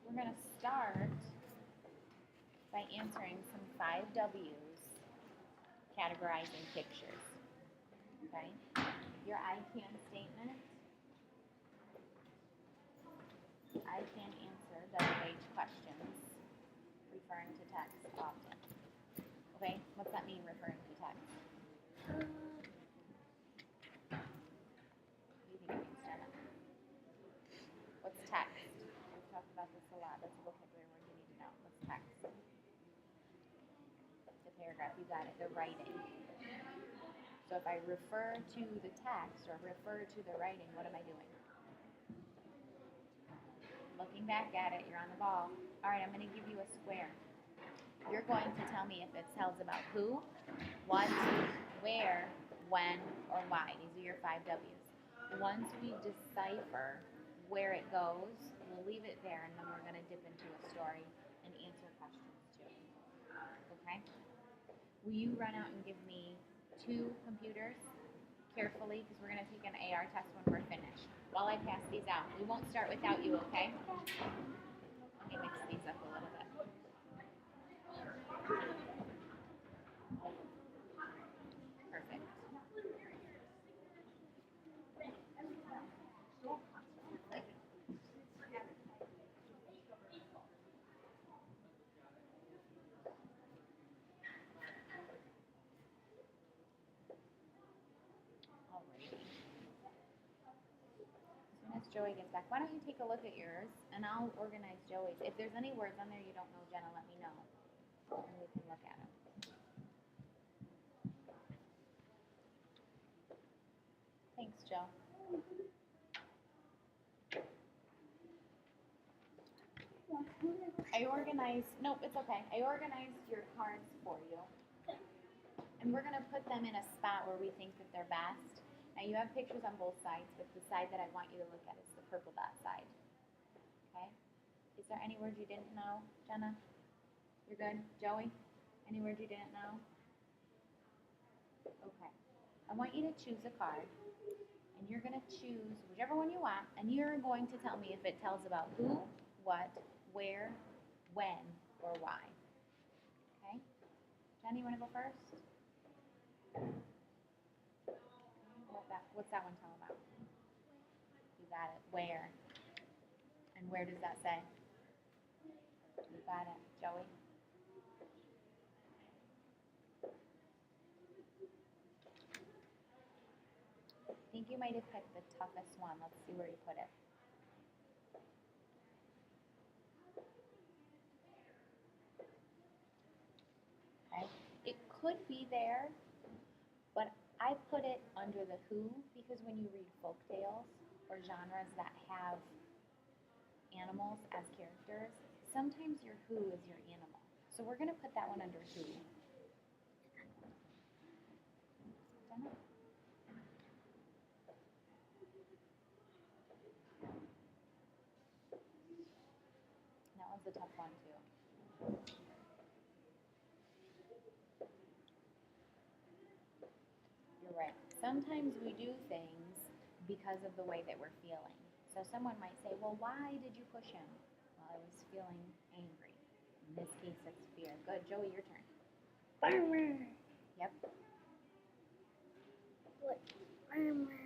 We're going to start by answering some 5Ws categorizing pictures. Okay? Your I can statement. I can answer WH questions referring to text often. Okay? What's that mean, referring to text? What do you think it means, Jenna? What's text? We've talked about this a lot. That's a vocabulary word you need to know. What's text? The paragraph. You got it. The writing. So if I refer to the text or refer to the writing, what am I doing? Looking back at it, you're on the ball. All right, I'm going to give you a square. You're going to tell me if it tells about who, what, where, when, or why. These are your 5Ws. Once we decipher where it goes, we'll leave it there, and then we're going to dip into a story and answer questions too. Okay? Will you run out and give me 2 computers carefully, because we're going to take an AR test when we're finished. While I pass these out, we won't start without you, okay? Let me mix these up a little bit. Perfect. As Joey gets back, why don't you take a look at yours, and I'll organize Joey's. If there's any words on there you don't know, Jenna, let me know, and we can look at them. Thanks, Joe. Nope, it's okay. I organized your cards for you, and we're going to put them in a spot where we think that they're best. Now, you have pictures on both sides, but the side that I want you to look at is the purple dot side. Okay? Is there any words you didn't know, Jenna? You're good? Joey? Any words you didn't know? Okay. I want you to choose a card, and you're going to choose whichever one you want, and you're going to tell me if it tells about who, what, where, when, or why. Okay? Jenny, you want to go first? What's that one tell about? You got it. Where? And where does that say? You got it. Joey? I think you might have picked the toughest one. Let's see where you put it. Okay. It could be there, but I put it under the who because when you read folk tales or genres that have animals as characters, sometimes your who is your animal. So we're going to put that one under who. Jenna? That one's a tough one too. You're right. Sometimes we do things because of the way that we're feeling. So someone might say, well, why did you push him? Well, I was feeling angry. In this case, it's fear. Good. Joey, your turn. Farmer. Yep. What? Farmer.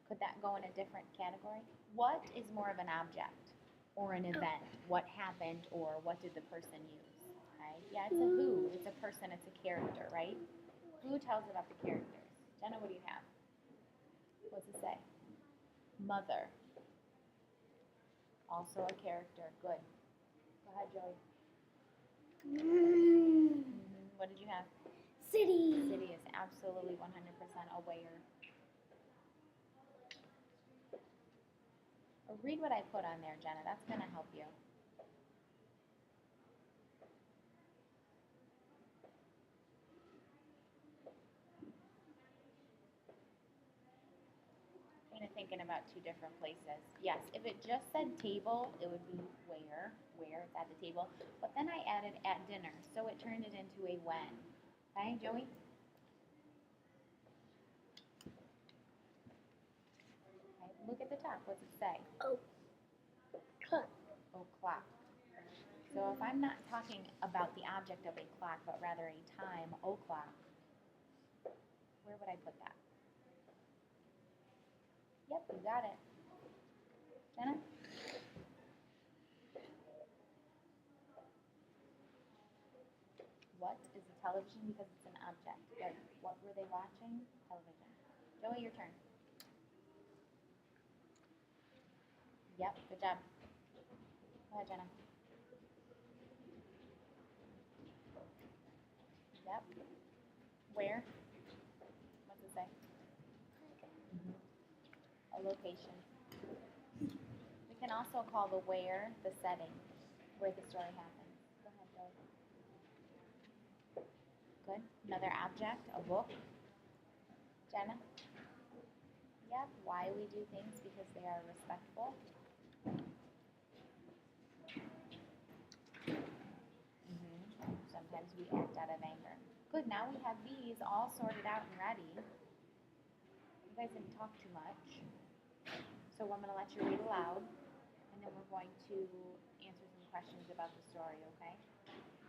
Could that go in a different category? What is more of an object or an event? What happened or what did the person use? Okay. Yeah, it's a who. It's a person. It's a character, right? Who tells about the characters? Jenna, what do you have? What's it say? Mother. Also a character. Good. Go ahead, Joey. What did you have? City. City is absolutely 100% aware. Or read what I put on there, Jenna. That's going to help you. Kind of thinking about 2 different places. Yes, if it just said table, it would be where it's at the table. But then I added at dinner, so it turned it into a when. Okay, Joey? Okay, look at the top. What's it say? Oh. I'm not talking about the object of a clock, but rather a time o'clock. Where would I put that? Yep, you got it. Jenna? What is a television? Because it's an object. Good. What were they watching? Television. Joey, your turn. Yep, good job. Go ahead, Jenna. Yep. Where? What's it say? A location. We can also call the where the setting, where the story happens. Go ahead, Joey. Good. Another object, a book. Jenna? Yep. Why we do things because they are respectful. Sometimes we act out of anger. Good. Now we have these all sorted out and ready. You guys didn't talk too much. So I'm going to let you read aloud, and then we're going to answer some questions about the story, okay?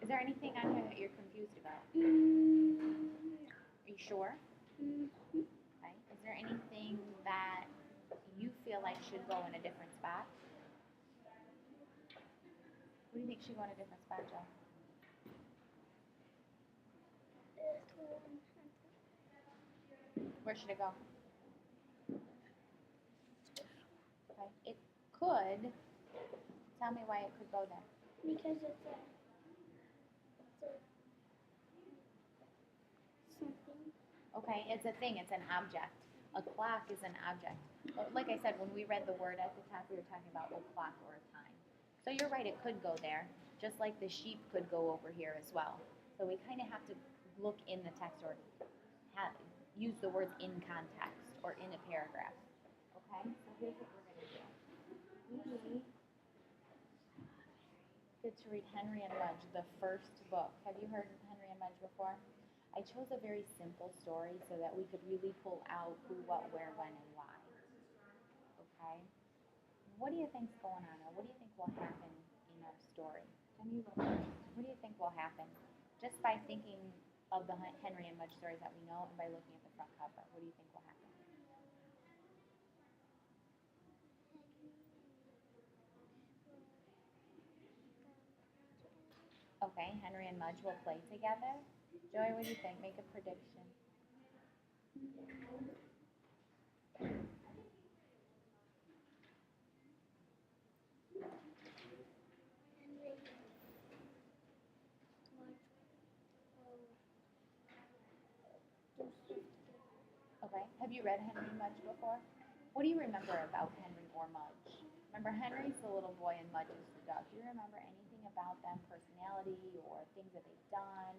Is there anything on here that you're confused about? Are you sure? Okay. Is there anything that you feel like should go in a different spot? What do you think should go in a different spot, Joe? Where should it go? Okay. It could. Tell me why it could go there. Because it's a something. Okay, it's a thing, it's an object. A clock is an object. But like I said, when we read the word at the top, we were talking about a clock or a time. So you're right, it could go there, just like the sheep could go over here as well. So we kind of have to look in the text or use the words in context or in a paragraph. Okay, so here's what we're going to do. We get to read Henry and Mudge, the first book. Have you heard Henry and Mudge before? I chose a very simple story so that we could really pull out who, what, where, when, and why. Okay? What do you think's going on, or what do you think will happen in our story? Tell me what do you think will happen? Just by thinking of the Henry and Mudge stories that we know and by looking at the front cover, what do you think will happen? Okay, Henry and Mudge will play together. Joey, what do you think? Make a prediction. Okay, have you read Henry and Mudge before? What do you remember about Henry or Mudge? Remember, Henry's the little boy and Mudge is the dog. Do you remember anything about them, personality or things that they've done,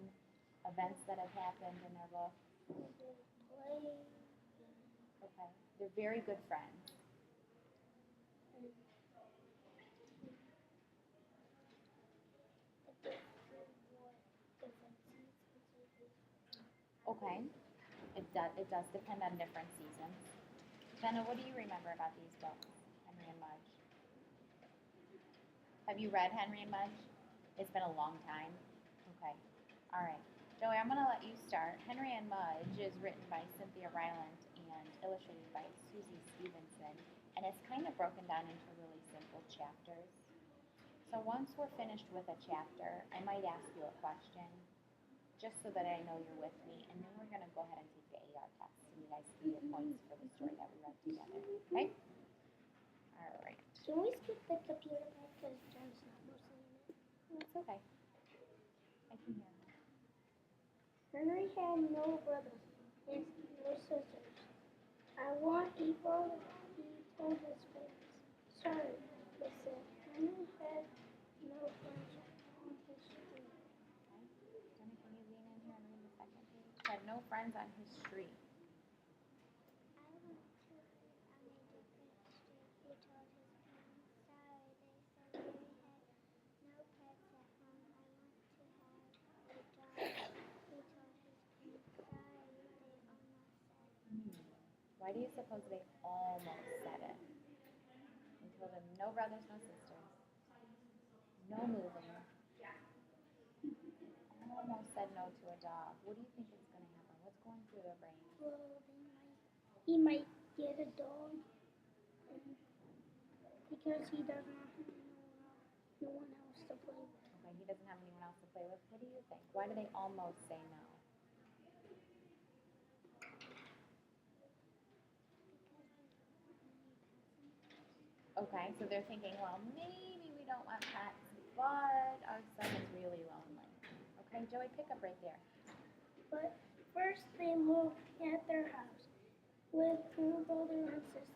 events that have happened in their book? Okay, they're very good friends. Okay, it does depend on different seasons. Jenna, what do you remember about these books, Henry and Mudge? Have you read Henry and Mudge? It's been a long time. Okay, all right. Joey, I'm going to let you start. Henry and Mudge is written by Cynthia Rylant and illustrated by Susie Stevenson, and it's kind of broken down into really simple chapters. So once we're finished with a chapter, I might ask you a question, just so that I know you're with me, and then we're going to go ahead and take the AR test, and you guys can get points for the story that we read together, okay? All right. Can we skip the computer part because John's not listening? It's okay. I can hear you. Henry had no brothers and no sisters. I want equal, he told his friends. Sorry, they said. Henry had no friends on his street. Okay. Jenna, can you lean in here and read the second page? Had no friends on his street. I went to live on a different street, he told his friends. Sorry, they said. Henry had no pets at home. I want to have a dog, he told his friends. Sorry, they almost said. Why do you suppose they almost said it? They told him no brothers, no sisters, no moving, said no to a dog, what do you think is going to happen? What's going through their brain? Well, he might get a dog because he doesn't have no one else to play with. Okay, he doesn't have anyone else to play with. What do you think? Why do they almost say no? Okay, so they're thinking, well, maybe we don't want pets, but our son is really lonely. Okay, Joey, pick up right there. But first they look at their house with two brother and sister.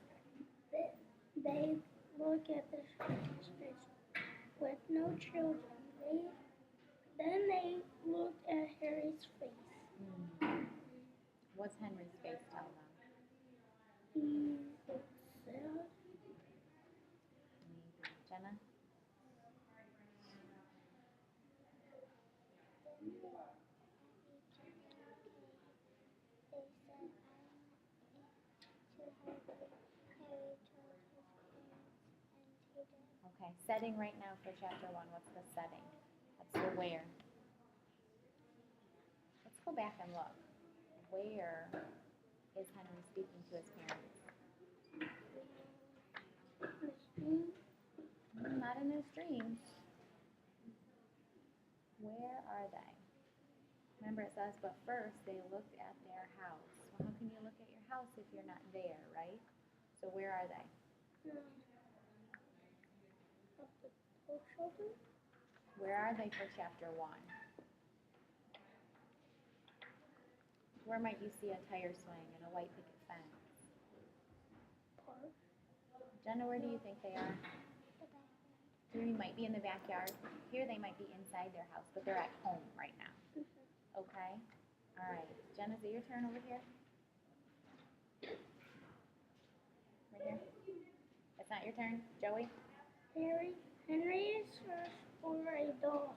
They look at the street with no children. Then they look at Harry's face. What's Henry's face tell them? He looks sad. Maybe. Jenna? Okay, setting right now for chapter 1. What's the setting? That's the where. Let's go back and look. Where is Henry speaking to his parents? Not in his dreams. Where are they? Remember it says, but first they looked at their house. Well, how can you look at your house if you're not there, right? So where are they? Where are they for chapter 1? Where might you see a tire swing and a white picket fence? Jenna, where do you think they are? Here you might be in the backyard. Here they might be inside their house, but they're at home right now. Okay? All right. Jenna, is it your turn over here? Right here? It's not your turn? Joey? Henry is searched for a dog.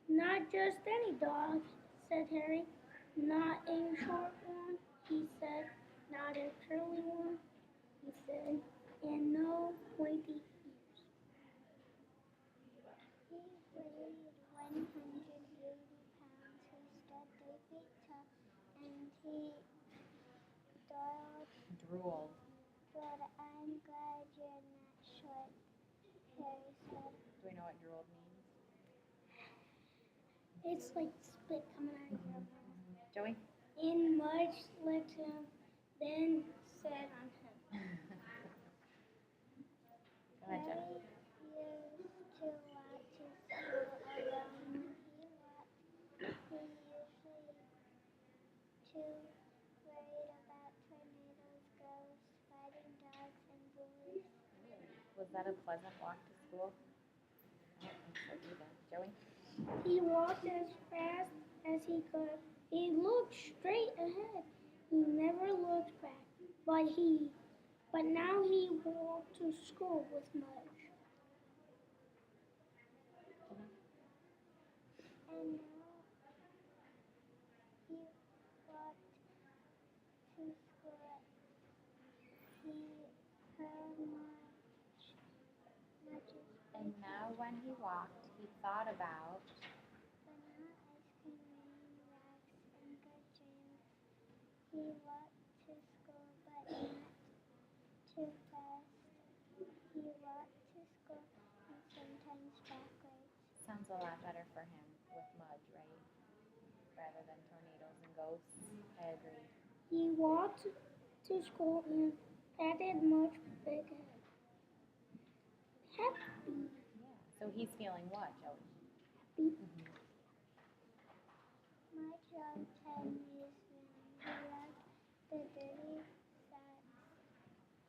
Not just any dog, said Harry. Not a short one, he said. Not a curly one, he said. And no pointy ears. He weighed 180 pounds. He stood 3 feet tall, and he Drooled. But I'm glad you're not short, Harry said. Do we know what drooled means? It's like spit coming out of your mouth. Joey? And Mudge licked him, then sat on him. Go ahead, Jenna. Harry used to walk to school alone. He usually too worried about tornadoes, ghosts, fighting dogs, and bullies. Was that a pleasant walk to school? I don't think so either. Joey? He walked as fast as he could. He looked straight ahead. He never looked back. But now he walked to school with Mudge. And now he walked to school. He heard Mudge's And now when he walked, he thought about banana ice cream, rain, rocks, and good dreams. He walked to school, but not too fast. He walked to school and sometimes backwards. sounds a lot better for him with Mudge, right? Rather than tornadoes and ghosts. I agree. He walked to school and patted Mudge's big head. Happy. Yeah. So he's feeling what, Joey? Happy. Mudge loved Henry's room. He loved the dirty socks.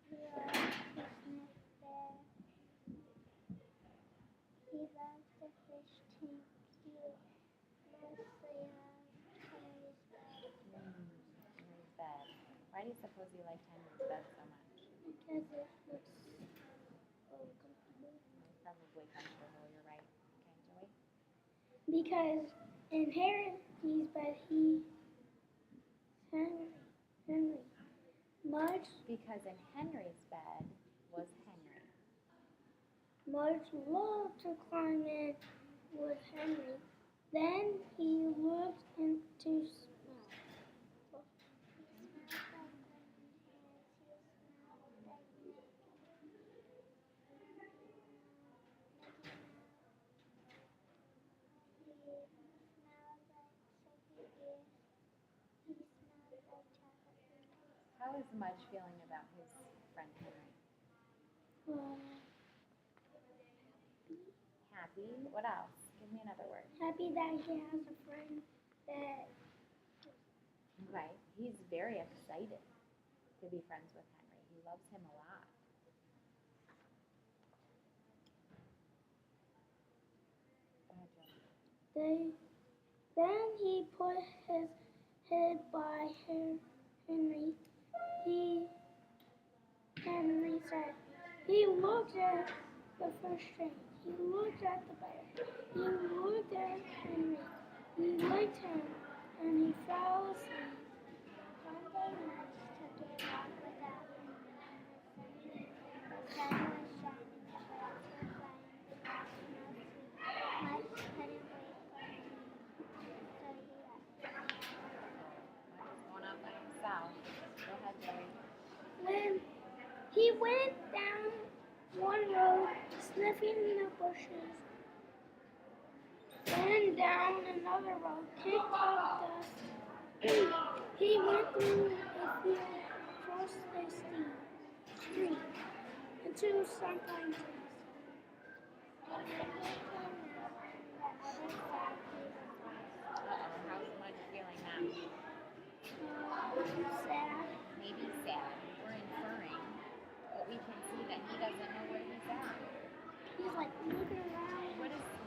He loved to sniff there. He loved the fish tank. He mostly loved Harry's bed. Henry's bed. Why do you suppose he liked Henry's bed so much? Because it looks so comfortable. Probably comfortable, you're right. Okay, Joey? Because in Harry's bed, Henry. Mudge Because in Henry's bed was Henry. Mudge loved to climb in with Henry. Then he looked into smell. How is Mudge feeling about his friend Henry? Happy. What else? Give me another word. Happy that he has a friend that Okay. He's very excited to be friends with Henry. He loves him a lot. Go ahead, Joe. then he put his head by Henry. Henry said, he looked at the first string. He looked at the bear. He looked at Henry. He licked him, and he fell asleep. One day Mudge took a walk without Henry in the sun. The sun was shining, the birds were flying, the grass smelled sweet. Mudge couldn't wait for Henry, so he left. Mudge's going out by himself. Go ahead, Joey. When he went down one road, sniffing the bushes, then down another road, kicked up dust. He went through a field, crossed a steep street, into some pine trees. When Henry came out on the other side, he was lost. How's Mudge feeling now? Sad. Maybe sad. We're inferring, but we can see that he doesn't know where he's at. He's like looking around.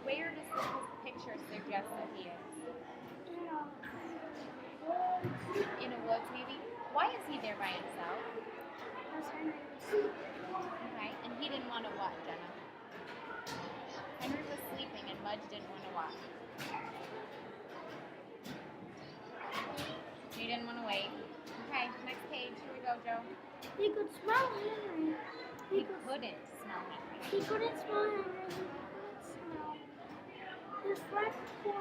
Where does this picture suggest that he is? In a woods. In a woods, maybe? Why is he there by himself? Because Henry was sleeping. Okay, and he didn't want to what, Jenna? Henry was sleeping and Mudge didn't want to what? He didn't want to wait. Okay, next page. Here we go, Joe. He could smell Henry. He couldn't smell Henry. He couldn't smell Henry. He couldn't smell his front porch.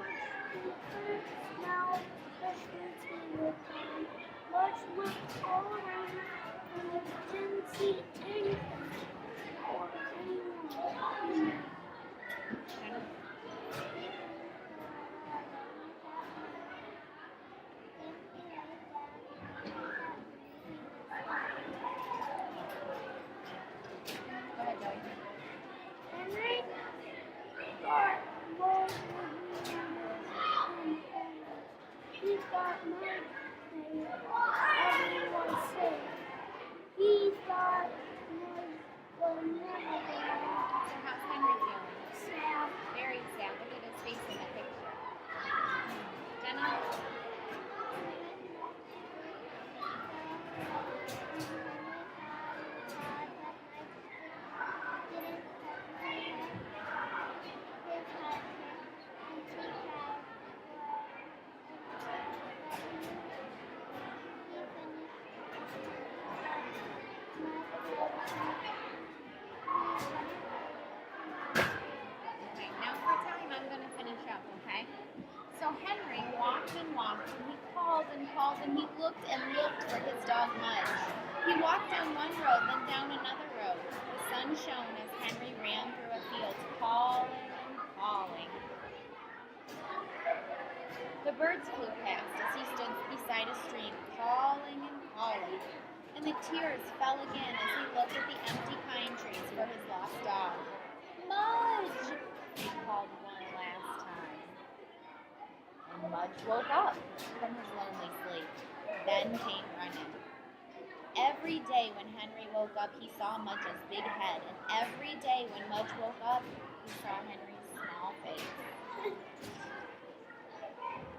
He couldn't smell the streets he lived on. Mudge looked all around and didn't see anything or anyone. Jenna? Go ahead, Joey. Henry thought Mudge would remember him. He thought Mudge made everyone safe. He thought Mudge would never go back. So how's Henry feeling? Sad. Very sad. Look at his face in the picture. Jenna? Okay, now for time I'm going to finish up, okay? So Henry walked and walked, and he called and called, and he looked and looked for his dog Mudge. He walked down one road, then down another road. The sun shone as Henry ran through a field, calling and calling. The birds flew past as he stood beside a stream, calling and calling. And the tears fell again as he looked at the empty pine trees for his lost dog. Mudge! He called one last time. And Mudge woke up from his lonely sleep, then came running. Every day when Henry woke up, he saw Mudge's big head, and every day when Mudge woke up, he saw Henry's small face.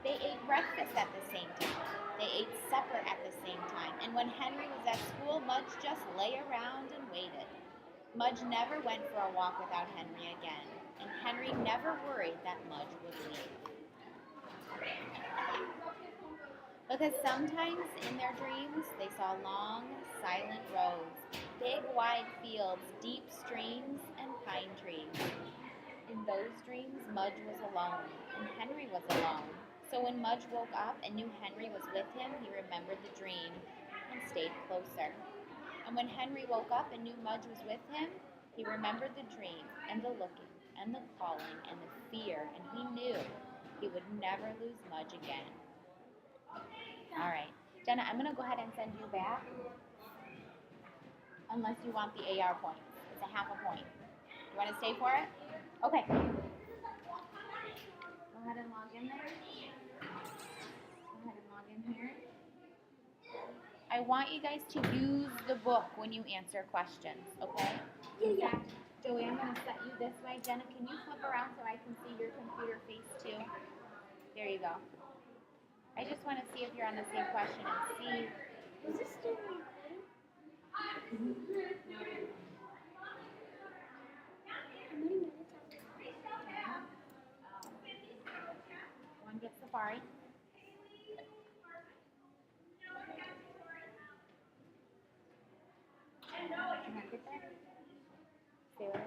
They ate breakfast at the same time. They ate supper at the same time. And when Henry was at school, Mudge just lay around and waited. Mudge never went for a walk without Henry again, and Henry never worried that Mudge would leave. Because sometimes in their dreams, they saw long, silent roads, big, wide fields, deep streams, and pine trees. In those those dreams, Mudge was alone, and Henry was alone. So when Mudge woke up and knew Henry was with him, he remembered the dream and stayed closer. And when Henry woke up and knew Mudge was with him, he remembered the dream and the looking and the calling and the fear, and he knew he would never lose Mudge again. All right, Jenna, I'm going to go ahead and send you back, unless you want the AR points. It's a half a point. You want to stay for it? Okay. Go ahead and log in there. Go ahead and log in here. I want you guys to use the book when you answer questions, okay? Yeah. Joey, I'm going to set you this way. Jenna, can you flip around so I can see your computer face too? There you go. I just want to see if you're on the same question and see. Is this still recording? How many minutes have we got? One get Safari. Can I get there? Stay with it.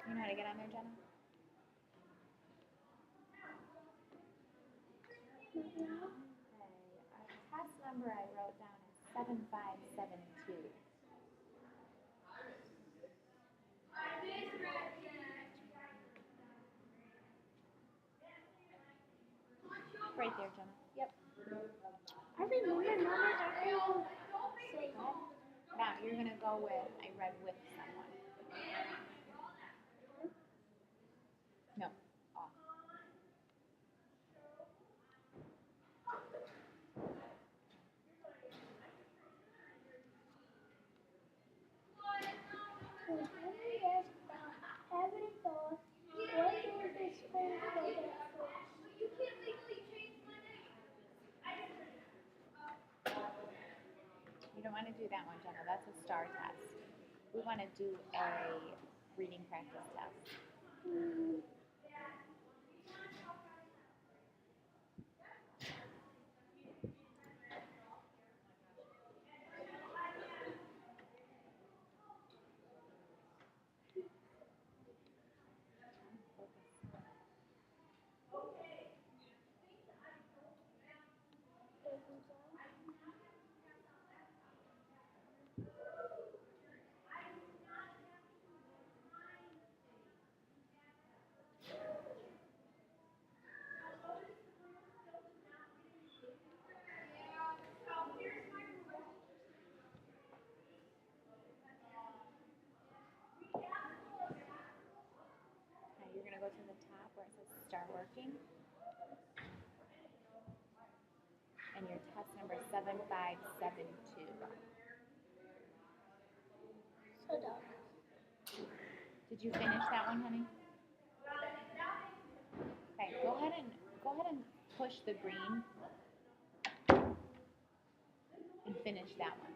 You know how to get on there, Jenna? Okay, our test number I wrote down is 7572. Right there, Jenna. Yep. I remember numbers I couldn't say. Now you're gonna go with I read with someone. No, off. When Henry asked about having thought, what did his friend say at first? You don't want to do that one, Jenna. That's a star test. We want to do a reading practice test. Now you're gonna go to the top where it says start working. And your test number is 7572. So dumb. Did you finish that one, honey? Okay, go ahead and push the green and finish that one.